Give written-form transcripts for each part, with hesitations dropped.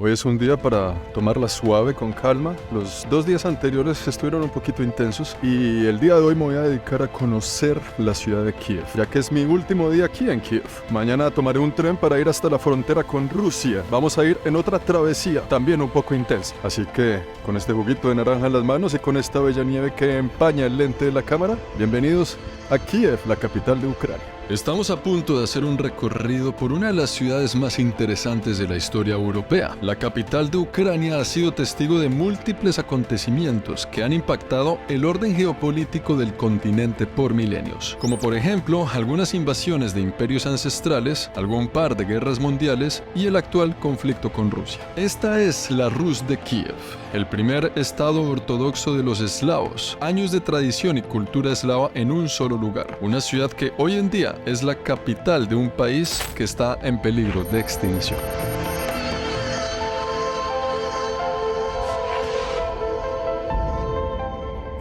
Hoy es un día para tomarla suave, con calma. Los 2 días anteriores estuvieron un poquito intensos y el día de hoy me voy a dedicar a conocer la ciudad de Kiev, ya que es mi último día aquí en Kiev. Mañana tomaré un tren para ir hasta la frontera con Rusia. Vamos a ir en otra travesía, también un poco intensa. Así que, con este juguito de naranja en las manos y con esta bella nieve que empaña el lente de la cámara, bienvenidos a Kiev, la capital de Ucrania. Estamos a punto de hacer un recorrido por una de las ciudades más interesantes de la historia europea. La capital de Ucrania ha sido testigo de múltiples acontecimientos que han impactado el orden geopolítico del continente por milenios, como por ejemplo algunas invasiones de imperios ancestrales, algún par de guerras mundiales y el actual conflicto con Rusia. Esta es la Rus de Kiev, el primer estado ortodoxo de los eslavos, años de tradición y cultura eslava en un solo lugar, una ciudad que hoy en día es la capital de un país que está en peligro de extinción.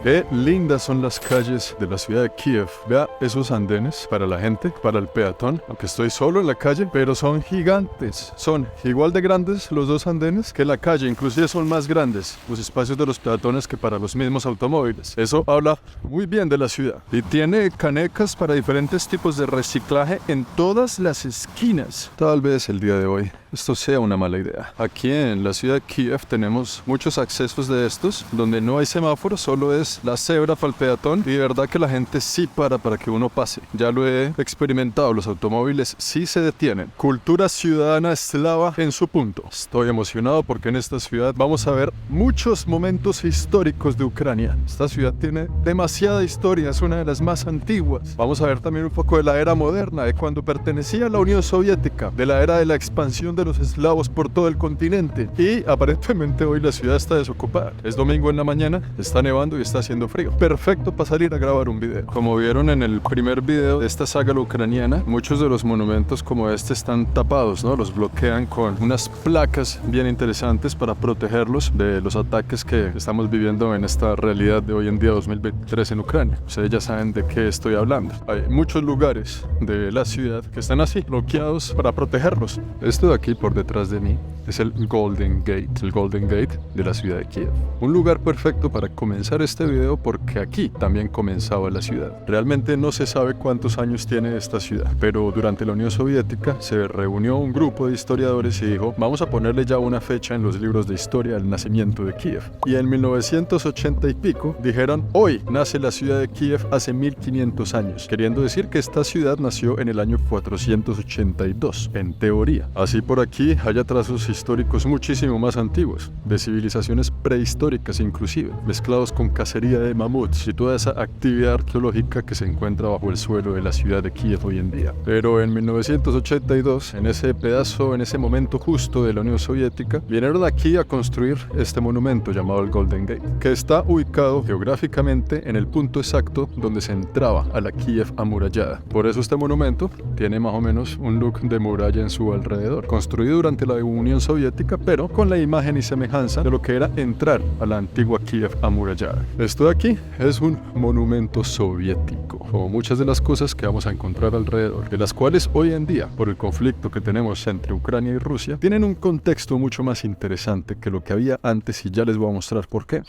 Qué lindas son las calles de la ciudad de Kiev. Vea esos andenes para la gente, para el peatón, aunque estoy solo en la calle, pero son gigantes. Son igual de grandes los dos andenes que la calle, inclusive son más grandes los espacios de los peatones que para los mismos automóviles. Eso habla muy bien de la ciudad. Y tiene canecas para diferentes tipos de reciclaje en todas las esquinas. Tal vez el día de hoy esto sea una mala idea. Aquí en la ciudad de Kiev tenemos muchos accesos de estos, donde no hay semáforos, solo es la cebra para el peatón y de verdad que la gente sí para que uno pase. Ya lo he experimentado, los automóviles sí se detienen. Cultura ciudadana eslava en su punto. Estoy emocionado porque en esta ciudad vamos a ver muchos momentos históricos de Ucrania. Esta ciudad tiene demasiada historia, es una de las más antiguas. Vamos a ver también un poco de la era moderna, de cuando pertenecía a la Unión Soviética, de la era de la expansión de los eslavos por todo el continente. Y aparentemente hoy la ciudad está desocupada. Es domingo en la mañana, está nevando y está haciendo frío. Perfecto para salir a grabar un video. Como vieron en el primer video de esta saga ucraniana, muchos de los monumentos como este están tapados, ¿no? Los bloquean con unas placas bien interesantes para protegerlos de los ataques que estamos viviendo en esta realidad de hoy en día 2023 en Ucrania. Ustedes ya saben de qué estoy hablando. Hay muchos lugares de la ciudad que están así, bloqueados para protegerlos. Esto de aquí por detrás de mí es el Golden Gate de la ciudad de Kiev. Un lugar perfecto para comenzar este video porque aquí también comenzaba la ciudad. Realmente no se sabe cuántos años tiene esta ciudad, pero durante la Unión Soviética se reunió un grupo de historiadores y dijo, vamos a ponerle ya una fecha en los libros de historia al nacimiento de Kiev. Y en 1980 y pico dijeron, hoy nace la ciudad de Kiev hace 1500 años, queriendo decir que esta ciudad nació en el año 482, en teoría. Así por aquí hay trazos históricos muchísimo más antiguos, de civilizaciones prehistóricas inclusive, mezclados con cacería de mamuts y toda esa actividad arqueológica que se encuentra bajo el suelo de la ciudad de Kiev hoy en día. Pero en 1982, en ese pedazo, en ese momento justo de la Unión Soviética, vinieron aquí a construir este monumento llamado el Golden Gate, que está ubicado geográficamente en el punto exacto donde se entraba a la Kiev amurallada. Por eso este monumento tiene más o menos un look de muralla en su alrededor, construido durante la Unión Soviética, pero con la imagen y semejanza de lo que era entrar a la antigua Kiev amurallada. Esto de aquí es un monumento soviético, como muchas de las cosas que vamos a encontrar alrededor, de las cuales hoy en día, por el conflicto que tenemos entre Ucrania y Rusia, tienen un contexto mucho más interesante que lo que había antes y ya les voy a mostrar por qué.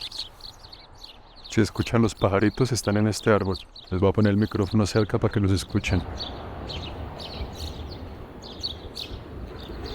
Si escuchan los pajaritos, están en este árbol. Les voy a poner el micrófono cerca para que los escuchen.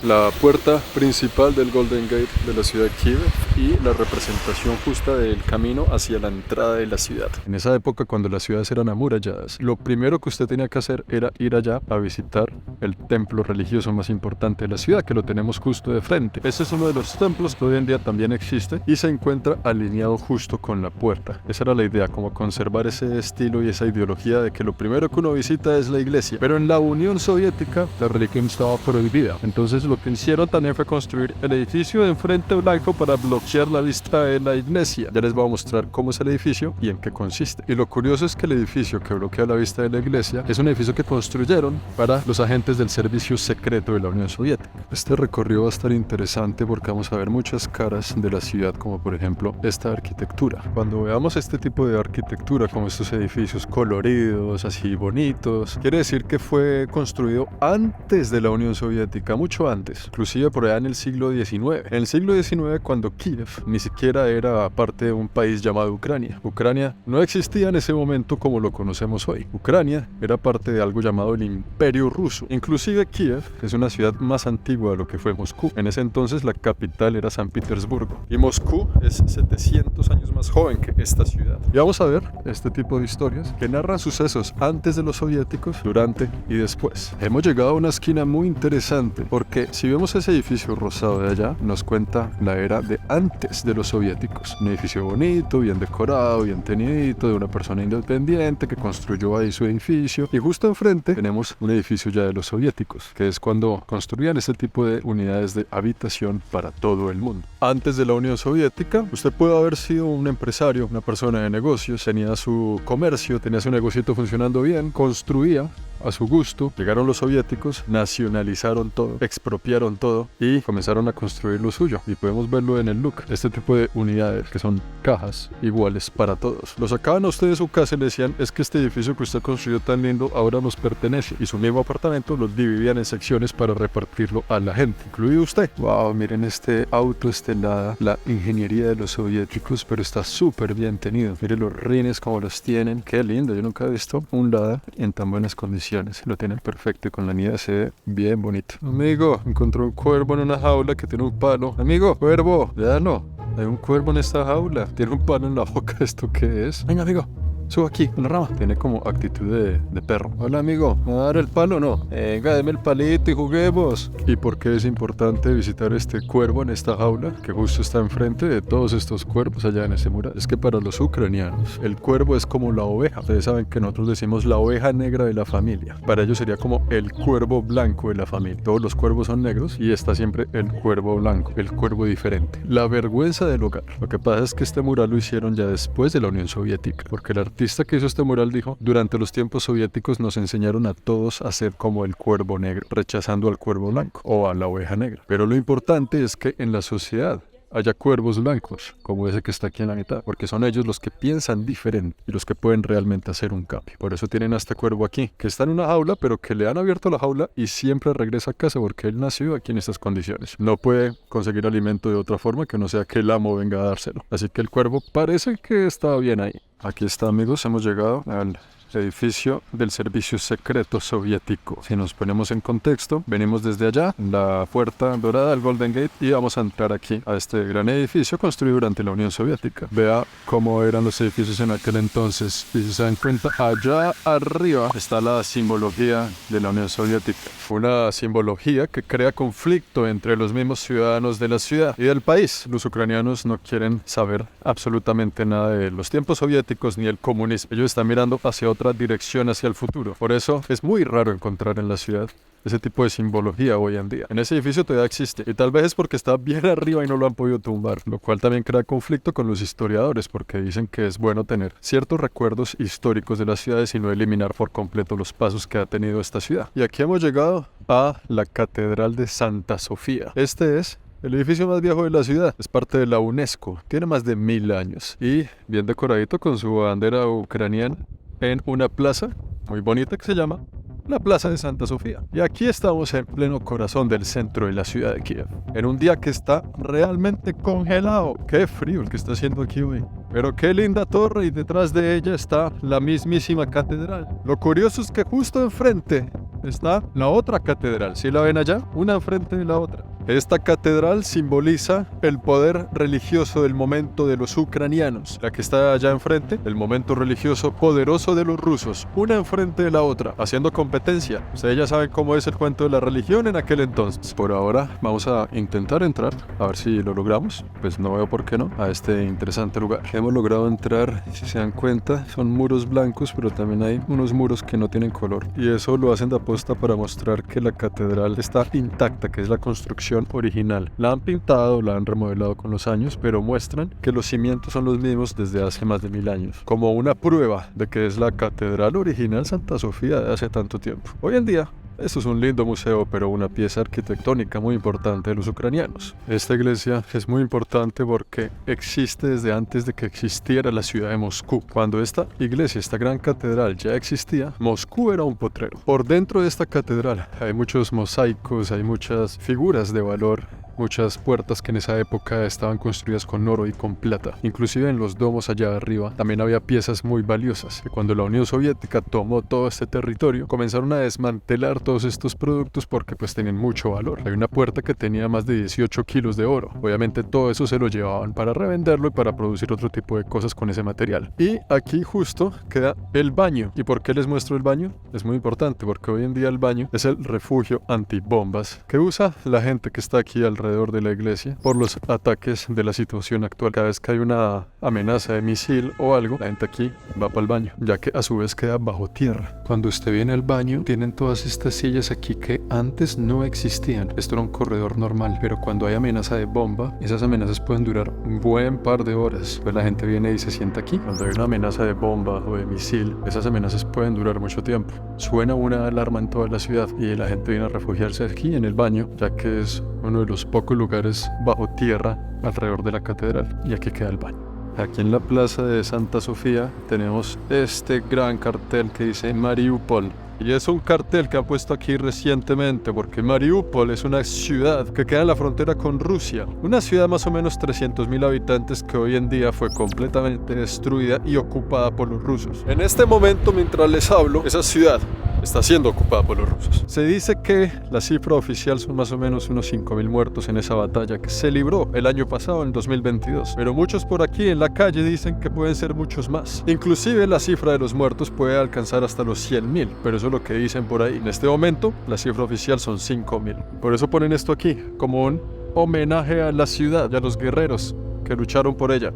La puerta principal del Golden Gate de la ciudad de Kiev y la representación justa del camino hacia la entrada de la ciudad. En esa época, cuando las ciudades eran amuralladas, lo primero que usted tenía que hacer era ir allá a visitar el templo religioso más importante de la ciudad, que lo tenemos justo de frente. Este es uno de los templos que hoy en día también existe y se encuentra alineado justo con la puerta. Esa era la idea, como conservar ese estilo y esa ideología de que lo primero que uno visita es la iglesia. Pero en la Unión Soviética, la religión estaba prohibida. Entonces lo que hicieron también fue construir el edificio de enfrente blanco para bloquear la vista de la iglesia. Ya les voy a mostrar cómo es el edificio y en qué consiste. Y lo curioso es que el edificio que bloquea la vista de la iglesia es un edificio que construyeron para los agentes del servicio secreto de la Unión Soviética. Este recorrido va a estar interesante porque vamos a ver muchas caras de la ciudad, como por ejemplo esta arquitectura. Cuando veamos este tipo de arquitectura, como estos edificios coloridos, así bonitos, quiere decir que fue construido antes de la Unión Soviética, mucho antes. antes, inclusive por allá en el siglo XIX. En el siglo XIX, cuando Kiev ni siquiera era parte de un país llamado Ucrania. Ucrania no existía en ese momento como lo conocemos hoy. Ucrania era parte de algo llamado el Imperio Ruso. Inclusive Kiev es una ciudad más antigua de lo que fue Moscú. En ese entonces la capital era San Petersburgo. Y Moscú es 700 años más joven que esta ciudad. Y vamos a ver este tipo de historias que narran sucesos antes de los soviéticos, durante y después. Hemos llegado a una esquina muy interesante porque si vemos ese edificio rosado de allá, nos cuenta la era de antes de los soviéticos. Un edificio bonito, bien decorado, bien tenidito, de una persona independiente que construyó ahí su edificio. Y justo enfrente tenemos un edificio ya de los soviéticos, que es cuando construían este tipo de unidades de habitación para todo el mundo. Antes de la Unión Soviética, usted puede haber sido un empresario, una persona de negocios, tenía su comercio, tenía su negocito funcionando bien, construía a su gusto. Llegaron los soviéticos, nacionalizaron todo, expropiaron todo y comenzaron a construir lo suyo. Y podemos verlo en el look. Este tipo de unidades que son cajas iguales para todos. Lo sacaban a ustedes de su casa y le decían, es que este edificio que usted construyó tan lindo ahora nos pertenece. Y su mismo apartamento los dividían en secciones para repartirlo a la gente, incluido usted. Wow, miren este auto estelada, la ingeniería de los soviéticos, pero está súper bien tenido. Miren los rines como los tienen. Qué lindo, yo nunca he visto un Lada en tan buenas condiciones. Lo tienen perfecto y con la nieve se ve bien bonito. Amigo, encontró un cuervo en una jaula que tiene un palo. Amigo, cuervo, ya no. Hay un cuervo en esta jaula. Tiene un palo en la boca. ¿Esto qué es? Venga, amigo. Subo aquí, en la rama. Tiene como actitud de perro. Hola, amigo. ¿Me va a dar el palo o no? Venga, deme el palito y juguemos. ¿Y por qué es importante visitar este cuervo en esta jaula que justo está enfrente de todos estos cuervos allá en ese mural? Es que para los ucranianos, el cuervo es como la oveja. Ustedes saben que nosotros decimos la oveja negra de la familia. Para ellos sería como el cuervo blanco de la familia. Todos los cuervos son negros y está siempre el cuervo blanco, el cuervo diferente. La vergüenza del hogar. Lo que pasa es que este mural lo hicieron ya después de la Unión Soviética, porque el artista que hizo este mural dijo, durante los tiempos soviéticos nos enseñaron a todos a ser como el cuervo negro, rechazando al cuervo blanco o a la oveja negra. Pero lo importante es que en la sociedad haya cuervos blancos, como ese que está aquí en la mitad, porque son ellos los que piensan diferente y los que pueden realmente hacer un cambio. Por eso tienen a este cuervo aquí, que está en una jaula, pero que le han abierto la jaula y siempre regresa a casa porque él nació aquí en estas condiciones. No puede conseguir alimento de otra forma que no sea que el amo venga a dárselo. Así que el cuervo parece que está bien ahí. Aquí está, amigos, hemos llegado al edificio del servicio secreto soviético. Si nos ponemos en contexto, venimos desde allá, la puerta dorada, el Golden Gate, y vamos a entrar aquí a este gran edificio construido durante la Unión Soviética. Vea cómo eran los edificios en aquel entonces. Y si se dan cuenta, allá arriba está la simbología de la Unión Soviética. Una simbología que crea conflicto entre los mismos ciudadanos de la ciudad y del país. Los ucranianos no quieren saber absolutamente nada de los tiempos soviéticos ni el comunismo. Ellos están mirando hacia otra dirección, hacia el futuro. Por eso es muy raro encontrar en la ciudad ese tipo de simbología hoy en día. En ese edificio todavía existe y tal vez es porque está bien arriba y no lo han podido tumbar, lo cual también crea conflicto con los historiadores porque dicen que es bueno tener ciertos recuerdos históricos de las ciudades y no eliminar por completo los pasos que ha tenido esta ciudad. Y aquí hemos llegado a la Catedral de Santa Sofía. Este es el edificio más viejo de la ciudad, es parte de la UNESCO, tiene más de 1000 años y bien decoradito con su bandera ucraniana en una plaza muy bonita que se llama la Plaza de Santa Sofía. Y aquí estamos en pleno corazón del centro de la ciudad de Kiev, en un día que está realmente congelado. Qué frío el que está haciendo aquí hoy. Pero qué linda torre y detrás de ella está la mismísima catedral. Lo curioso es que justo enfrente está la otra catedral. ¿Sí la ven allá? Una enfrente de la otra. Esta catedral simboliza el poder religioso del momento de los ucranianos. La que está allá enfrente, el momento religioso poderoso de los rusos. Una enfrente de la otra, haciendo competencia. Ustedes ya saben cómo es el cuento de la religión en aquel entonces. Por ahora vamos a intentar entrar, a ver si lo logramos. Pues no veo por qué no, a este interesante lugar. Hemos logrado entrar, si se dan cuenta, son muros blancos, pero también hay unos muros que no tienen color. Y eso lo hacen de aposta para mostrar que la catedral está intacta, que es la construcción original. La han pintado, la han remodelado con los años, pero muestran que los cimientos son los mismos desde hace más de 1000 años, como una prueba de que es la catedral original Santa Sofía de hace tanto tiempo. Hoy en día Esto es un lindo museo, pero una pieza arquitectónica muy importante de los ucranianos. Esta iglesia es muy importante porque existe desde antes de que existiera la ciudad de Moscú. Cuando esta iglesia, esta gran catedral ya existía, Moscú era un potrero. Por dentro de esta catedral hay muchos mosaicos, hay muchas figuras de valor, muchas puertas que en esa época estaban construidas con oro y con plata. Inclusive en los domos allá arriba también había piezas muy valiosas. Y cuando la Unión Soviética tomó todo este territorio, comenzaron a desmantelar todos estos productos porque pues tenían mucho valor. Hay una puerta que tenía más de 18 kilos de oro. Obviamente todo eso se lo llevaban para revenderlo y para producir otro tipo de cosas con ese material. Y aquí justo queda el baño. ¿Y por qué les muestro el baño? Es muy importante porque hoy en día el baño es el refugio antibombas que usa la gente que está aquí alrededor de la iglesia por los ataques de la situación actual. Cada vez que hay una amenaza de misil o algo, la gente aquí va para el baño, ya que a su vez queda bajo tierra. Cuando usted viene al baño, tienen todas estas sillas aquí que antes no existían. Esto era un corredor normal, pero cuando hay amenaza de bomba, esas amenazas pueden durar un buen par de horas. Pues la gente viene y se sienta aquí. Cuando hay una amenaza de bomba o de misil, esas amenazas pueden durar mucho tiempo. Suena una alarma en toda la ciudad y la gente viene a refugiarse aquí en el baño, ya que es uno de los pocos lugares bajo tierra alrededor de la catedral, y aquí queda el baño. Aquí en la plaza de Santa Sofía tenemos este gran cartel que dice Mariupol. Y es un cartel que han puesto aquí recientemente porque Mariupol es una ciudad que queda en la frontera con Rusia. Una ciudad más o menos 300.000 habitantes que hoy en día fue completamente destruida y ocupada por los rusos. En este momento, mientras les hablo, esa ciudad está siendo ocupada por los rusos. Se dice que la cifra oficial son más o menos unos 5.000 muertos en esa batalla que se libró el año pasado, en 2022. Pero muchos por aquí en la calle dicen que pueden ser muchos más. Inclusive la cifra de los muertos puede alcanzar hasta los 100.000, pero eso es lo que dicen por ahí. En este momento, la cifra oficial son 5.000. Por eso ponen esto aquí, como un homenaje a la ciudad y a los guerreros que lucharon por ella,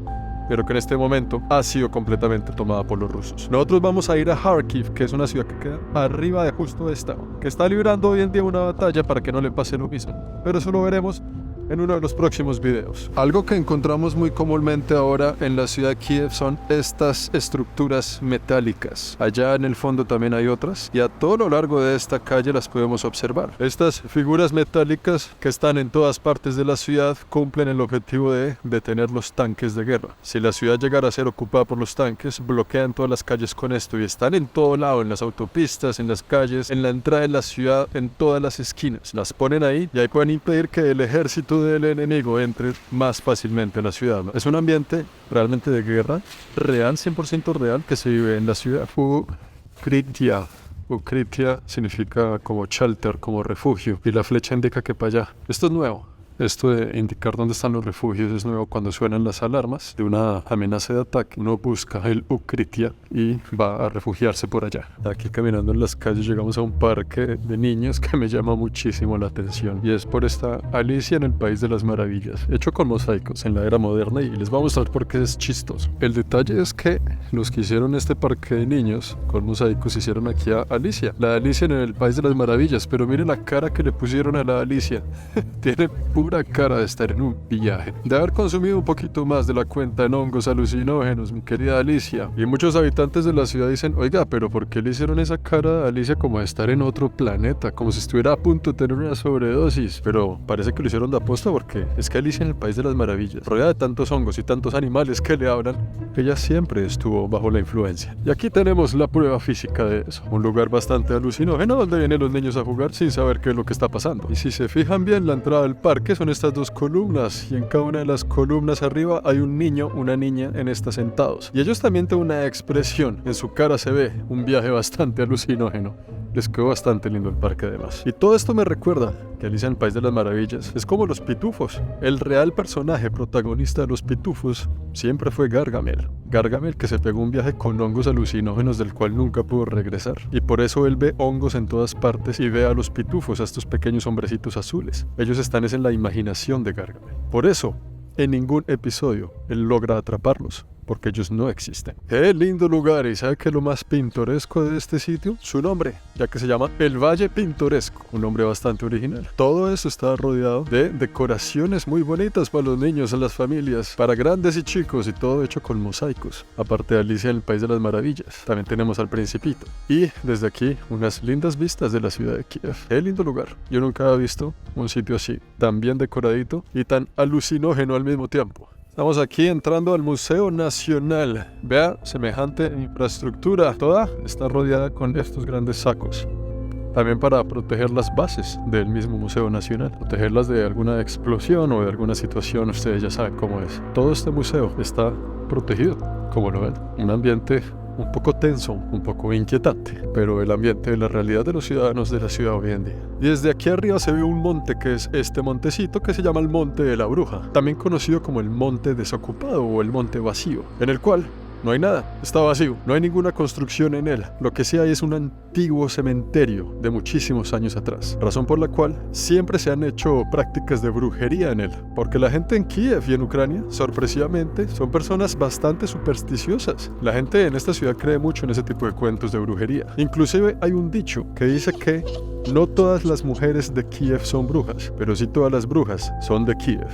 pero que en este momento ha sido completamente tomada por los rusos. Nosotros vamos a ir a Kharkiv, que es una ciudad que queda arriba de justo esta, que está librando hoy en día una batalla para que no le pase lo mismo. Pero eso lo veremos en uno de los próximos videos. Algo que encontramos muy comúnmente ahora en la ciudad de Kiev son estas estructuras metálicas. Allá en el fondo también hay otras y a todo lo largo de esta calle las podemos observar. Estas figuras metálicas que están en todas partes de la ciudad cumplen el objetivo de detener los tanques de guerra. Si la ciudad llegara a ser ocupada por los tanques, bloquean todas las calles con esto y están en todo lado, en las autopistas, en las calles, en la entrada de la ciudad, en todas las esquinas. Las ponen ahí y ahí pueden impedir que el ejército del enemigo entre más fácilmente a la ciudad. Es un ambiente realmente de guerra, real, 100% real, que se vive en la ciudad. Ukritia. Ukritia significa como shelter, como refugio, y la flecha indica que para allá. Esto es nuevo. Esto de indicar dónde están los refugios es nuevo. Cuando suenan las alarmas de una amenaza de ataque, uno busca el Ukritia y va a refugiarse por allá. Aquí caminando en las calles llegamos a un parque de niños que me llama muchísimo la atención, y es por esta Alicia en el País de las Maravillas, hecho con mosaicos en la era moderna, y les voy a mostrar por qué es chistoso. El detalle es que los que hicieron este parque de niños con mosaicos hicieron aquí a Alicia, la Alicia en el País de las Maravillas, pero miren la cara que le pusieron a la Alicia. Tiene pura cara de estar en un viaje, de haber consumido un poquito más de la cuenta en hongos alucinógenos, mi querida Alicia. Y muchos habitantes de la ciudad dicen, oiga, pero ¿por qué le hicieron esa cara a Alicia como de estar en otro planeta, como si estuviera a punto de tener una sobredosis? Pero parece que lo hicieron de aposta, porque es que Alicia en el País de las Maravillas, rodeada de tantos hongos y tantos animales que le hablan, ella siempre estuvo bajo la influencia. Y aquí tenemos la prueba física de eso, un lugar bastante alucinógeno donde vienen los niños a jugar sin saber qué es lo que está pasando. Y si se fijan bien, la entrada del parque son estas dos columnas, y en cada una de las columnas arriba hay un niño, una niña en estas sentados, y ellos también tienen una expresión, en su cara se ve un viaje bastante alucinógeno. Les quedó bastante lindo el parque además. Y todo esto me recuerda que Alicia en el País de las Maravillas es como los pitufos. El real personaje protagonista de los pitufos siempre fue Gargamel. Gargamel, que se pegó un viaje con hongos alucinógenos del cual nunca pudo regresar. Y por eso él ve hongos en todas partes y ve a los pitufos, a estos pequeños hombrecitos azules. Ellos están en la imaginación de Gargamel. Por eso, en ningún episodio él logra atraparlos, porque ellos no existen. ¡Qué lindo lugar! ¿Y sabe qué es lo más pintoresco de este sitio? Su nombre, ya que se llama El Valle Pintoresco, un nombre bastante original. Todo eso está rodeado de decoraciones muy bonitas para los niños, las familias, para grandes y chicos, y todo hecho con mosaicos. Aparte de Alicia en el País de las Maravillas, también tenemos al Principito. Y desde aquí, unas lindas vistas de la ciudad de Kiev. ¡Qué lindo lugar! Yo nunca había visto un sitio así, tan bien decoradito y tan alucinógeno al mismo tiempo. Estamos aquí entrando al Museo Nacional. Vea, semejante infraestructura, toda está rodeada con estos grandes sacos. También para proteger las bases del mismo Museo Nacional, protegerlas de alguna explosión o de alguna situación, ustedes ya saben cómo es. Todo este museo está protegido, como lo ven. Un ambiente un poco tenso, un poco inquietante, pero el ambiente de la realidad de los ciudadanos de la ciudad hoy en día. Y desde aquí arriba se ve un monte que es este montecito que se llama el Monte de la Bruja, también conocido como el Monte Desocupado o el Monte Vacío, en el cual no hay nada, está vacío, no hay ninguna construcción en él. Lo que sí hay es un antiguo cementerio de muchísimos años atrás, razón por la cual siempre se han hecho prácticas de brujería en él, porque la gente en Kiev y en Ucrania, sorpresivamente, son personas bastante supersticiosas. La gente en esta ciudad cree mucho en ese tipo de cuentos de brujería. Inclusive hay un dicho que dice que no todas las mujeres de Kiev son brujas, pero sí todas las brujas son de Kiev.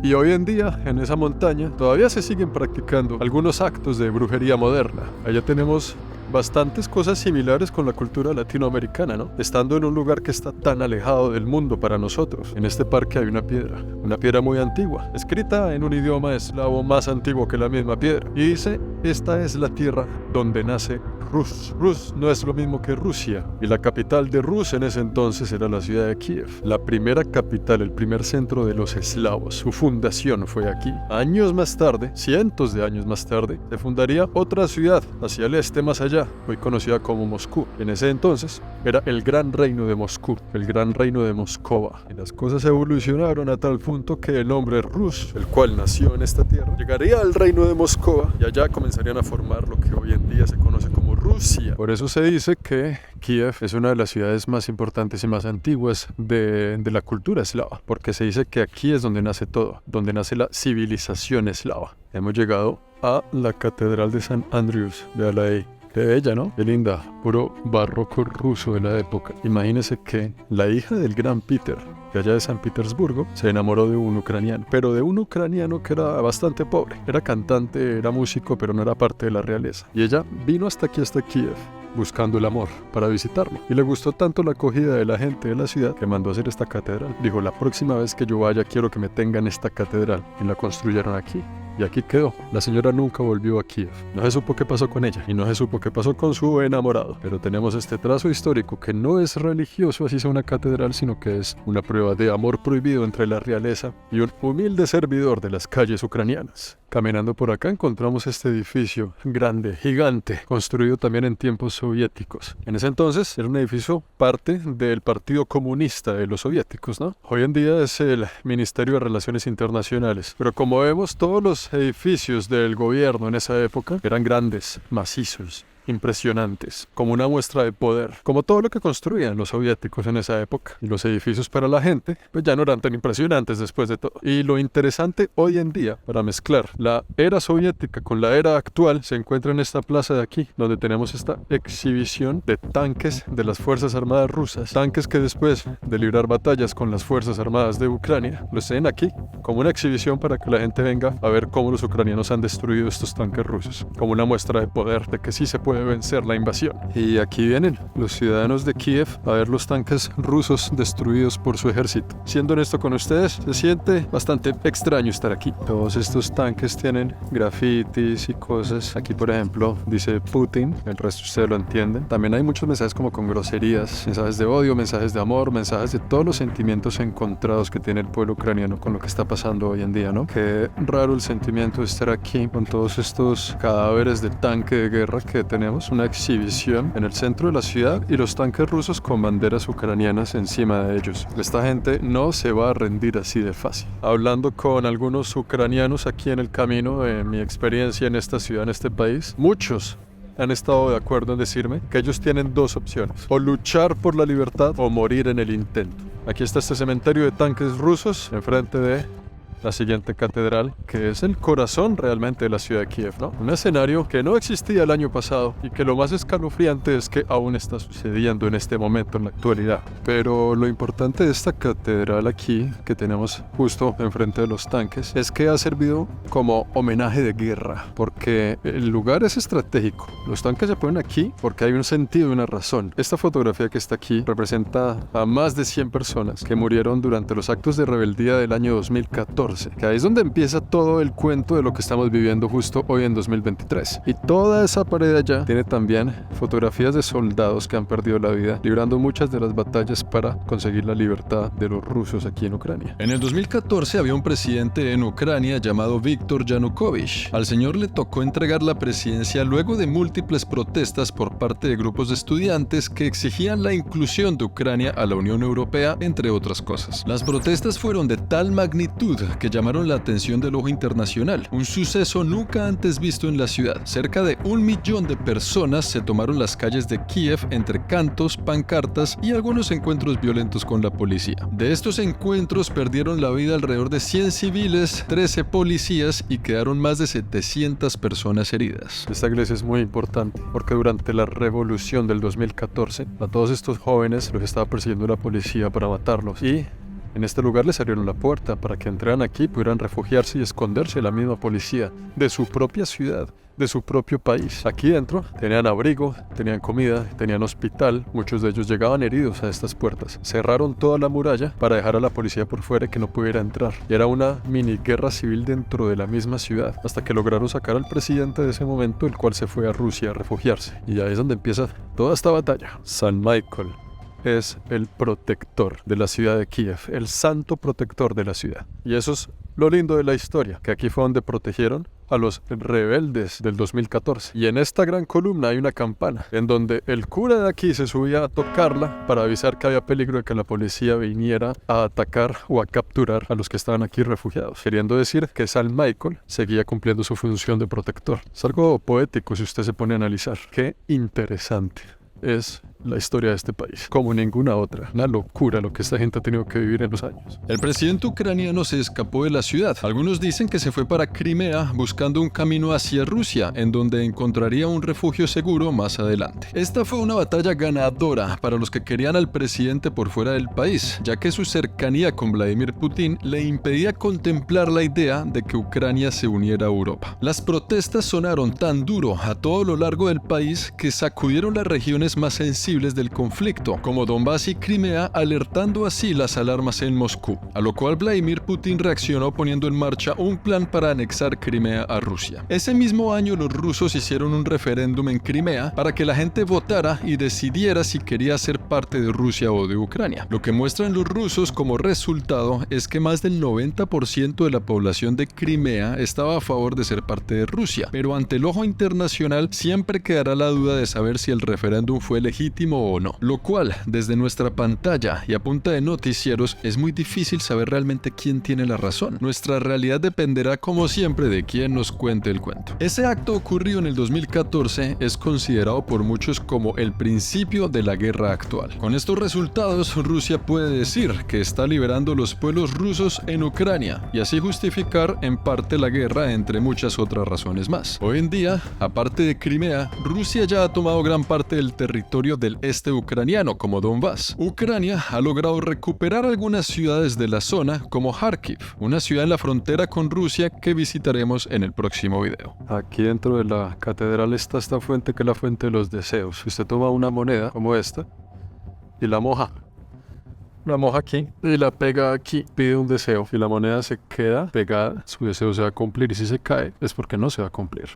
Y hoy en día, en esa montaña, todavía se siguen practicando algunos actos de brujería moderna. Allá tenemos bastantes cosas similares con la cultura latinoamericana, ¿no? Estando en un lugar que está tan alejado del mundo para nosotros. En este parque hay una piedra muy antigua, escrita en un idioma eslavo más antiguo que la misma piedra. Y dice, esta es la tierra donde nace Rus. Rus no es lo mismo que Rusia, y la capital de Rus en ese entonces era la ciudad de Kiev, la primera capital, el primer centro de los eslavos. Su fundación fue aquí. Años más tarde, cientos de años más tarde, se fundaría otra ciudad hacia el este más allá, hoy conocida como Moscú. En ese entonces era el Gran Reino de Moscú, el Gran Reino de Moscova. Y las cosas evolucionaron a tal punto que el nombre Rus, el cual nació en esta tierra, llegaría al Reino de Moscova y allá comenzarían a formar lo que hoy en día se conoce como Rusia. Por eso se dice que Kiev es una de las ciudades más importantes y más antiguas de la cultura eslava, porque se dice que aquí es donde nace todo, donde nace la civilización eslava. Hemos llegado a la Catedral de San Andrews, véala ahí. Qué bella, ¿no? Qué linda, puro barroco ruso de la época. Imagínese que la hija del gran Peter, de allá de San Petersburgo, se enamoró de un ucraniano, pero de un ucraniano que era bastante pobre. Era cantante, era músico, pero no era parte de la realeza. Y ella vino hasta aquí, hasta Kiev, buscando el amor para visitarlo. Y le gustó tanto la acogida de la gente de la ciudad que mandó a hacer esta catedral. Dijo, la próxima vez que yo vaya quiero que me tengan esta catedral. Y la construyeron aquí. Y aquí quedó. La señora nunca volvió a Kiev. No se supo qué pasó con ella y no se supo qué pasó con su enamorado. Pero tenemos este trazo histórico que no es religioso, así sea una catedral, sino que es una prueba de amor prohibido entre la realeza y un humilde servidor de las calles ucranianas. Caminando por acá encontramos este edificio grande, gigante, construido también en tiempos soviéticos. En ese entonces era un edificio parte del Partido Comunista de los soviéticos, ¿no? Hoy en día es el Ministerio de Relaciones Internacionales. Pero como vemos, todos los edificios del gobierno en esa época eran grandes, macizos, impresionantes, como una muestra de poder, como todo lo que construían los soviéticos en esa época. Y los edificios para la gente, pues ya no eran tan impresionantes después de todo. Y lo interesante hoy en día, para mezclar la era soviética con la era actual, se encuentra en esta plaza de aquí, donde tenemos esta exhibición de tanques de las Fuerzas Armadas rusas, tanques que después de librar batallas con las Fuerzas Armadas de Ucrania, los tienen aquí como una exhibición para que la gente venga a ver cómo los ucranianos han destruido estos tanques rusos, como una muestra de poder, de que sí se puede vencer la invasión. Y aquí vienen los ciudadanos de Kiev a ver los tanques rusos destruidos por su ejército. Siendo honesto con ustedes, se siente bastante extraño estar aquí. Todos estos tanques tienen grafitis y cosas. Aquí, por ejemplo, dice Putin, el resto ustedes lo entienden. También hay muchos mensajes como con groserías, mensajes de odio, mensajes de amor, mensajes de todos los sentimientos encontrados que tiene el pueblo ucraniano con lo que está pasando hoy en día, ¿no? Qué raro el sentimiento de estar aquí con todos estos cadáveres de tanque de guerra que tenemos, una exhibición en el centro de la ciudad y los tanques rusos con banderas ucranianas encima de ellos. Esta gente no se va a rendir así de fácil. Hablando con algunos ucranianos aquí en el camino, en mi experiencia en esta ciudad, en este país, muchos han estado de acuerdo en decirme que ellos tienen dos opciones: o luchar por la libertad o morir en el intento. Aquí está este cementerio de tanques rusos enfrente de la siguiente catedral, que es el corazón realmente de la ciudad de Kiev, ¿no? Un escenario que no existía el año pasado y que lo más escalofriante es que aún está sucediendo en este momento, en la actualidad. Pero lo importante de esta catedral aquí, que tenemos justo enfrente de los tanques, es que ha servido como homenaje de guerra, porque el lugar es estratégico. Los tanques se ponen aquí porque hay un sentido y una razón. Esta fotografía que está aquí representa a más de 100 personas que murieron durante los actos de rebeldía del año 2014, que ahí es donde empieza todo el cuento de lo que estamos viviendo justo hoy en 2023. Y toda esa pared allá tiene también fotografías de soldados que han perdido la vida librando muchas de las batallas para conseguir la libertad de los rusos aquí en Ucrania. En el 2014 había un presidente en Ucrania llamado Viktor Yanukovych. Al señor le tocó entregar la presidencia luego de múltiples protestas por parte de grupos de estudiantes que exigían la inclusión de Ucrania a la Unión Europea, entre otras cosas. Las protestas fueron de tal magnitud que llamaron la atención del ojo internacional, un suceso nunca antes visto en la ciudad. Cerca de 1 millón de personas se tomaron las calles de Kiev entre cantos, pancartas y algunos encuentros violentos con la policía. De estos encuentros perdieron la vida alrededor de 100 civiles, 13 policías y quedaron más de 700 personas heridas. Esta iglesia es muy importante porque durante la revolución del 2014 a todos estos jóvenes los estaba persiguiendo la policía para matarlos y en este lugar les abrieron la puerta para que entraran aquí, pudieran refugiarse y esconderse de la misma policía de su propia ciudad, de su propio país. Aquí dentro tenían abrigo, tenían comida, tenían hospital. Muchos de ellos llegaban heridos a estas puertas. Cerraron toda la muralla para dejar a la policía por fuera y que no pudiera entrar. Y era una mini guerra civil dentro de la misma ciudad, hasta que lograron sacar al presidente de ese momento, el cual se fue a Rusia a refugiarse. Y ahí es donde empieza toda esta batalla. San Michael es el protector de la ciudad de Kiev, el santo protector de la ciudad. Y eso es lo lindo de la historia, que aquí fue donde protegieron a los rebeldes del 2014. Y en esta gran columna hay una campana, en donde el cura de aquí se subía a tocarla para avisar que había peligro de que la policía viniera a atacar o a capturar a los que estaban aquí refugiados, queriendo decir que San Michael seguía cumpliendo su función de protector. Es algo poético si usted se pone a analizar. Qué interesante es la historia de este país, como ninguna otra. Una locura lo que esta gente ha tenido que vivir en los años. El presidente ucraniano se escapó de la ciudad. Algunos dicen que se fue para Crimea buscando un camino hacia Rusia, en donde encontraría un refugio seguro más adelante. Esta fue una batalla ganadora para los que querían al presidente por fuera del país, ya que su cercanía con Vladimir Putin le impedía contemplar la idea de que Ucrania se uniera a Europa. Las protestas sonaron tan duro a todo lo largo del país que sacudieron las regiones más sensibles del conflicto, como Donbass y Crimea, alertando así las alarmas en Moscú, a lo cual Vladimir Putin reaccionó poniendo en marcha un plan para anexar Crimea a Rusia. Ese mismo año los rusos hicieron un referéndum en Crimea para que la gente votara y decidiera si quería ser parte de Rusia o de Ucrania. Lo que muestran los rusos como resultado es que más del 90% de la población de Crimea estaba a favor de ser parte de Rusia, pero ante el ojo internacional siempre quedará la duda de saber si el referéndum fue legítimo o no, lo cual desde nuestra pantalla y a punta de noticieros es muy difícil saber realmente quién tiene la razón. Nuestra realidad dependerá como siempre de quién nos cuente el cuento. Ese acto ocurrido en el 2014 es considerado por muchos como el principio de la guerra actual. Con estos resultados, Rusia puede decir que está liberando los pueblos rusos en Ucrania y así justificar en parte la guerra, entre muchas otras razones más. Hoy en día, aparte de Crimea, Rusia ya ha tomado gran parte del territorio del este ucraniano, como Donbass. Ucrania ha logrado recuperar algunas ciudades de la zona, como Kharkiv, una ciudad en la frontera con Rusia que visitaremos en el próximo video. Aquí dentro de la catedral está esta fuente que es la fuente de los deseos. Usted toma una moneda como esta y la moja. La moja aquí y la pega aquí, pide un deseo. Si la moneda se queda pegada, su deseo se va a cumplir, y si se cae es porque no se va a cumplir.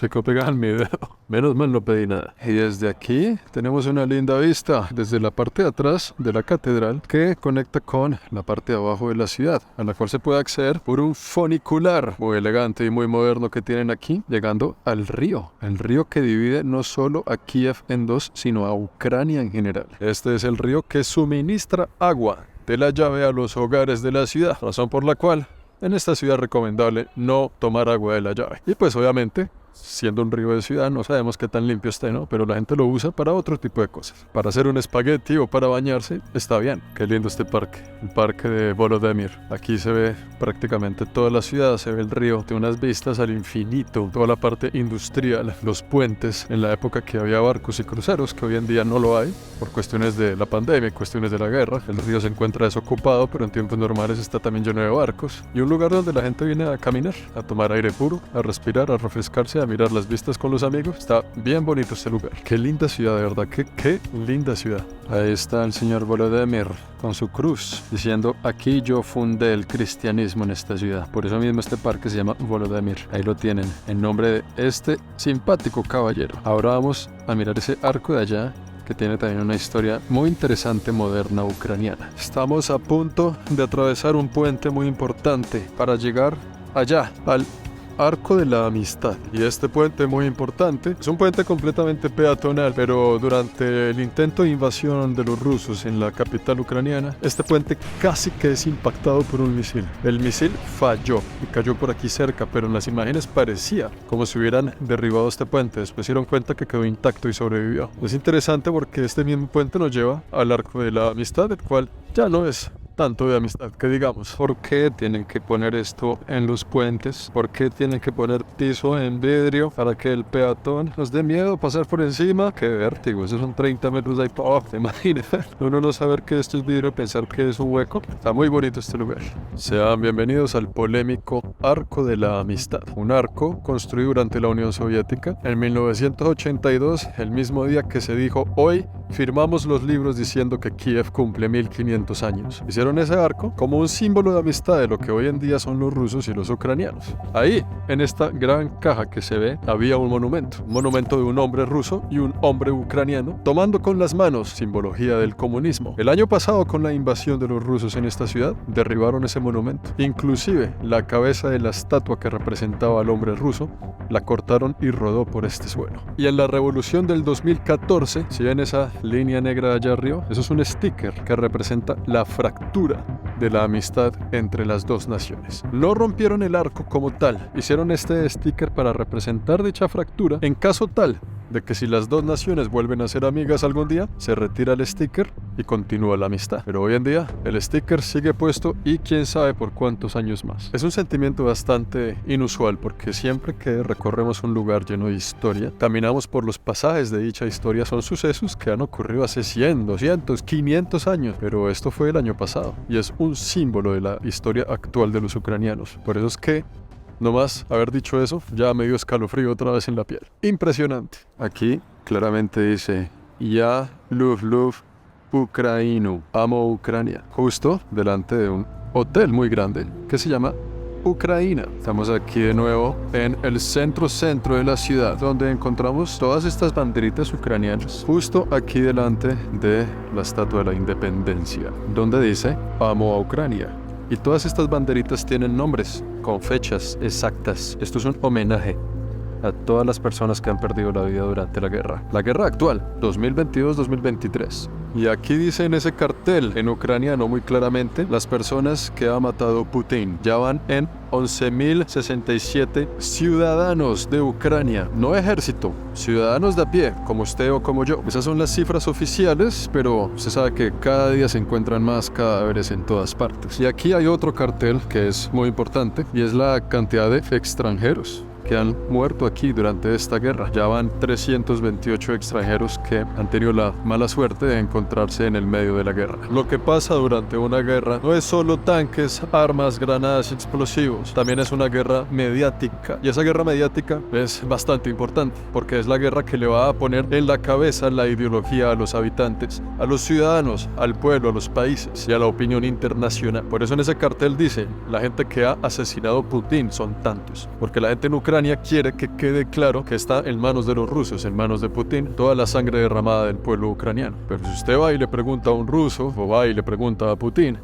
Se quedó pegada en mi dedo. Menos mal no pedí nada. Y desde aquí tenemos una linda vista desde la parte de atrás de la catedral que conecta con la parte de abajo de la ciudad, a la cual se puede acceder por un funicular muy elegante y muy moderno que tienen aquí, llegando al río. El río que divide no solo a Kiev en dos, sino a Ucrania en general. Este es el río que suministra agua de la llave a los hogares de la ciudad, razón por la cual en esta ciudad es recomendable no tomar agua de la llave. Y pues obviamente siendo un río de ciudad, no sabemos qué tan limpio esté, ¿no? Pero la gente lo usa para otro tipo de cosas. Para hacer un espagueti o para bañarse, está bien. Qué lindo este parque, el parque de Volodymyr. Aquí se ve prácticamente toda la ciudad, se ve el río, tiene unas vistas al infinito, toda la parte industrial, los puentes, en la época que había barcos y cruceros, que hoy en día no lo hay, por cuestiones de la pandemia, cuestiones de la guerra. El río se encuentra desocupado, pero en tiempos normales está también lleno de barcos. Y un lugar donde la gente viene a caminar, a tomar aire puro, a respirar, a refrescarse, a mirar las vistas con los amigos. Está bien bonito este lugar. Qué linda ciudad, de verdad, qué linda ciudad. Ahí está el señor Volodymyr con su cruz, diciendo: aquí yo fundé el cristianismo en esta ciudad. Por eso mismo este parque se llama Volodymyr. Ahí lo tienen, en nombre de este simpático caballero. Ahora vamos a mirar ese arco de allá, que tiene también una historia muy interesante moderna ucraniana. Estamos a punto de atravesar un puente muy importante para llegar allá, al Arco de la Amistad. Y este puente muy importante es un puente completamente peatonal, pero durante el intento de invasión de los rusos en la capital ucraniana, este puente casi que es impactado por un misil. El misil falló y cayó por aquí cerca, pero en las imágenes parecía como si hubieran derribado este puente. Después se dieron cuenta que quedó intacto y sobrevivió. Es interesante porque este mismo puente nos lleva al Arco de la Amistad, el cual ya no es tanto de amistad que digamos. ¿Por qué tienen que poner esto en los puentes? ¿Por qué tienen que poner piso en vidrio para que el peatón nos dé miedo pasar por encima? ¡Qué vértigo! Esos son 30 metros ahí. ¡Oh! ¿Te imaginas? Uno no saber que esto es vidrio y pensar que es un hueco. Está muy bonito este lugar. Sean bienvenidos al polémico Arco de la Amistad. Un arco construido durante la Unión Soviética en 1982, el mismo día que se dijo: hoy firmamos los libros diciendo que Kiev cumple 1500 años. Hicieron ese arco como un símbolo de amistad de lo que hoy en día son los rusos y los ucranianos. Ahí, en esta gran caja que se ve, había un monumento de un hombre ruso y un hombre ucraniano tomando con las manos, simbología del comunismo. El año pasado, con la invasión de los rusos en esta ciudad, derribaron ese monumento. Inclusive, la cabeza de la estatua que representaba al hombre ruso, la cortaron y rodó por este suelo. Y en la revolución del 2014, si ven esa línea negra allá arriba, eso es un sticker que representa la fractura de la amistad entre las dos naciones. No rompieron el arco como tal, hicieron este sticker para representar dicha fractura en caso tal de que si las dos naciones vuelven a ser amigas algún día, se retira el sticker y continúa la amistad. Pero hoy en día el sticker sigue puesto y quién sabe por cuántos años más. Es un sentimiento bastante inusual porque siempre que recorremos un lugar lleno de historia, caminamos por los pasajes de dicha historia. Son sucesos que han ocurrido hace 100, 200, 500 años, pero esto fue el año pasado y es un símbolo de la historia actual de los ucranianos. Por eso es que nomás haber dicho eso, ya me dio escalofrío otra vez en la piel. Impresionante. Aquí claramente dice: Ya luv Ucrainu, amo Ucrania. Justo delante de un hotel muy grande que se llama Ucraina. Estamos aquí de nuevo en el centro de la ciudad, donde encontramos todas estas banderitas ucranianas, justo aquí delante de la Estatua de la Independencia, donde dice: amo a Ucrania. Y todas estas banderitas tienen nombres con fechas exactas. Esto es un homenaje a todas las personas que han perdido la vida durante la guerra actual, 2022-2023. Y aquí dice en ese cartel, en ucraniano muy claramente, las personas que ha matado Putin. Ya van en 11.067 ciudadanos de Ucrania, no ejército, ciudadanos de a pie, como usted o como yo. Esas son las cifras oficiales, pero se sabe que cada día se encuentran más cadáveres en todas partes. Y aquí hay otro cartel que es muy importante, y es la cantidad de extranjeros que han muerto aquí durante esta guerra. Ya van 328 extranjeros que han tenido la mala suerte de encontrarse en el medio de la guerra. Lo que pasa durante una guerra no es solo tanques, armas, granadas, explosivos. También es una guerra mediática. Y esa guerra mediática es bastante importante, porque es la guerra que le va a poner en la cabeza la ideología a los habitantes, a los ciudadanos, al pueblo, a los países y a la opinión internacional. Por eso en ese cartel dice: la gente que ha asesinado a Putin son tantos. Porque la gente en Ucrania quiere que quede claro que está en manos de los rusos, en manos de Putin, toda la sangre derramada del pueblo ucraniano. Pero si usted va y le pregunta a un ruso, o va y le pregunta a Putin,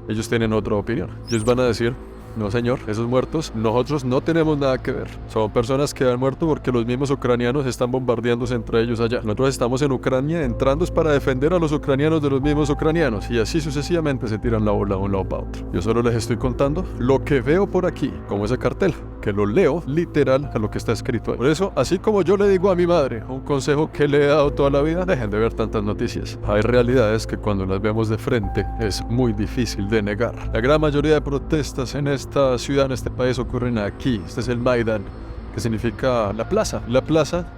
ellos tienen otra opinión. Ellos van a decir: no señor, esos muertos, nosotros no tenemos nada que ver. Son personas que han muerto porque los mismos ucranianos están bombardeándose entre ellos allá. Nosotros estamos en Ucrania entrando para defender a los ucranianos de los mismos ucranianos. Y así sucesivamente se tiran la bola de un lado para otro. Yo solo les estoy contando lo que veo por aquí, como ese cartel. que lo leo literal a lo que está escrito ahí. Por eso, así como yo le digo a mi madre, un consejo que le he dado toda la vida, dejen de ver tantas noticias. Hay realidades que cuando las vemos de frente es muy difícil de negar. La gran mayoría de protestas en esta ciudad, en este país, ocurren aquí. Este es el Maidán, que significa la plaza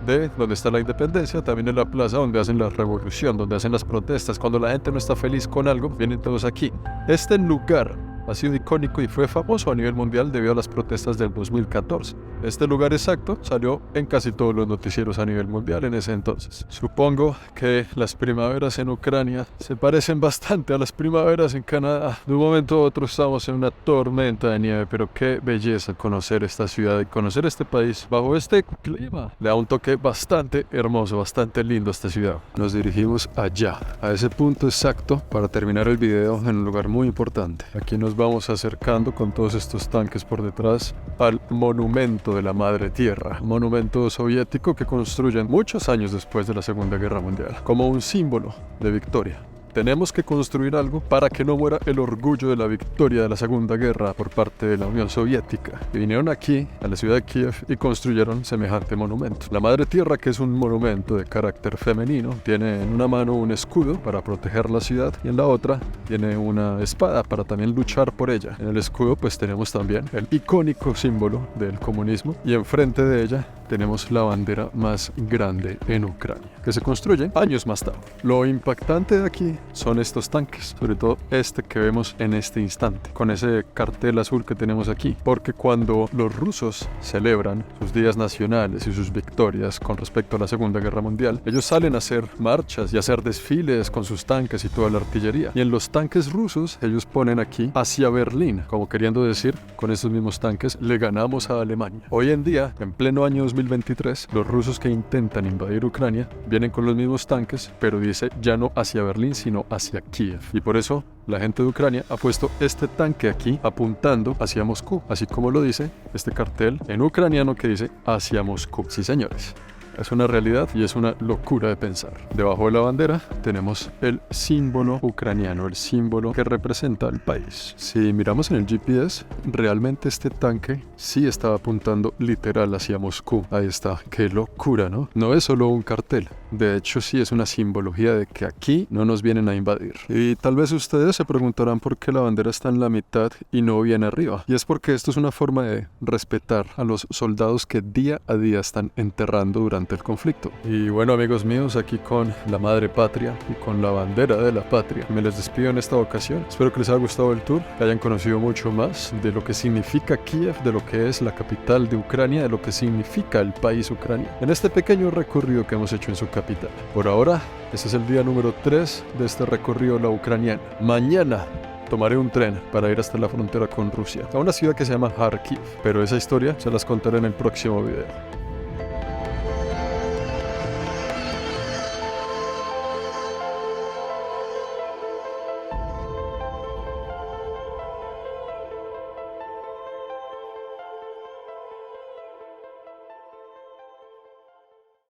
de donde está la independencia, también es la plaza donde hacen la revolución, donde hacen las protestas. Cuando la gente no está feliz con algo, vienen todos aquí. Este lugar ha sido icónico y fue famoso a nivel mundial debido a las protestas del 2014. Este lugar exacto salió en casi todos los noticieros a nivel mundial en ese entonces. Supongo que las primaveras en Ucrania se parecen bastante a las primaveras en Canadá. De un momento a otro estamos en una tormenta de nieve, pero qué belleza conocer esta ciudad y conocer este país bajo este clima. Le da un toque bastante hermoso, bastante lindo a esta ciudad. Nos dirigimos allá, a ese punto exacto, para terminar el video en un lugar muy importante. Aquí nos vamos acercando con todos estos tanques por detrás al monumento de la Madre Tierra, un monumento soviético que construyen muchos años después de la Segunda Guerra Mundial, como un símbolo de victoria. Tenemos que construir algo para que no muera el orgullo de la victoria de la Segunda Guerra por parte de la Unión Soviética. Y vinieron aquí, a la ciudad de Kiev, y construyeron semejante monumento. La Madre Tierra, que es un monumento de carácter femenino, tiene en una mano un escudo para proteger la ciudad y en la otra tiene una espada para también luchar por ella. En el escudo pues tenemos también el icónico símbolo del comunismo y enfrente de ella tenemos la bandera más grande en Ucrania, que se construye años más tarde. Lo impactante de aquí son estos tanques, sobre todo este que vemos en este instante, con ese cartel azul que tenemos aquí, porque cuando los rusos celebran sus días nacionales y sus victorias con respecto a la Segunda Guerra Mundial, ellos salen a hacer marchas y a hacer desfiles con sus tanques y toda la artillería. Y en los tanques rusos, ellos ponen aquí hacia Berlín, como queriendo decir, con estos mismos tanques le ganamos a Alemania. Hoy en día, en pleno año 2023, los rusos que intentan invadir Ucrania vienen con los mismos tanques, pero dice ya no hacia Berlín, sino hacia Kiev. Y por eso la gente de Ucrania ha puesto este tanque aquí apuntando hacia Moscú, así como lo dice este cartel en ucraniano que dice hacia Moscú. Sí, señores. Es una realidad y es una locura de pensar. Debajo de la bandera tenemos el símbolo ucraniano, el símbolo que representa al país. Si miramos en el GPS, realmente este tanque sí estaba apuntando literal hacia Moscú. Ahí está. Qué locura, ¿no? No es solo un cartel. De hecho, sí es una simbología de que aquí no nos vienen a invadir. Y tal vez ustedes se preguntarán por qué la bandera está en la mitad y no bien arriba. Y es porque esto es una forma de respetar a los soldados que día a día están enterrando durante el conflicto. Y bueno, amigos míos, aquí con la madre patria y con la bandera de la patria, me les despido en esta ocasión. Espero que les haya gustado el tour, que hayan conocido mucho más de lo que significa Kiev, de lo que es la capital de Ucrania, de lo que significa el país Ucrania, en este pequeño recorrido que hemos hecho en su capital. Por ahora, este es el día número 3 de este recorrido a la ucraniana. Mañana tomaré un tren para ir hasta la frontera con Rusia, a una ciudad que se llama Kharkiv, pero esa historia se las contaré en el próximo video.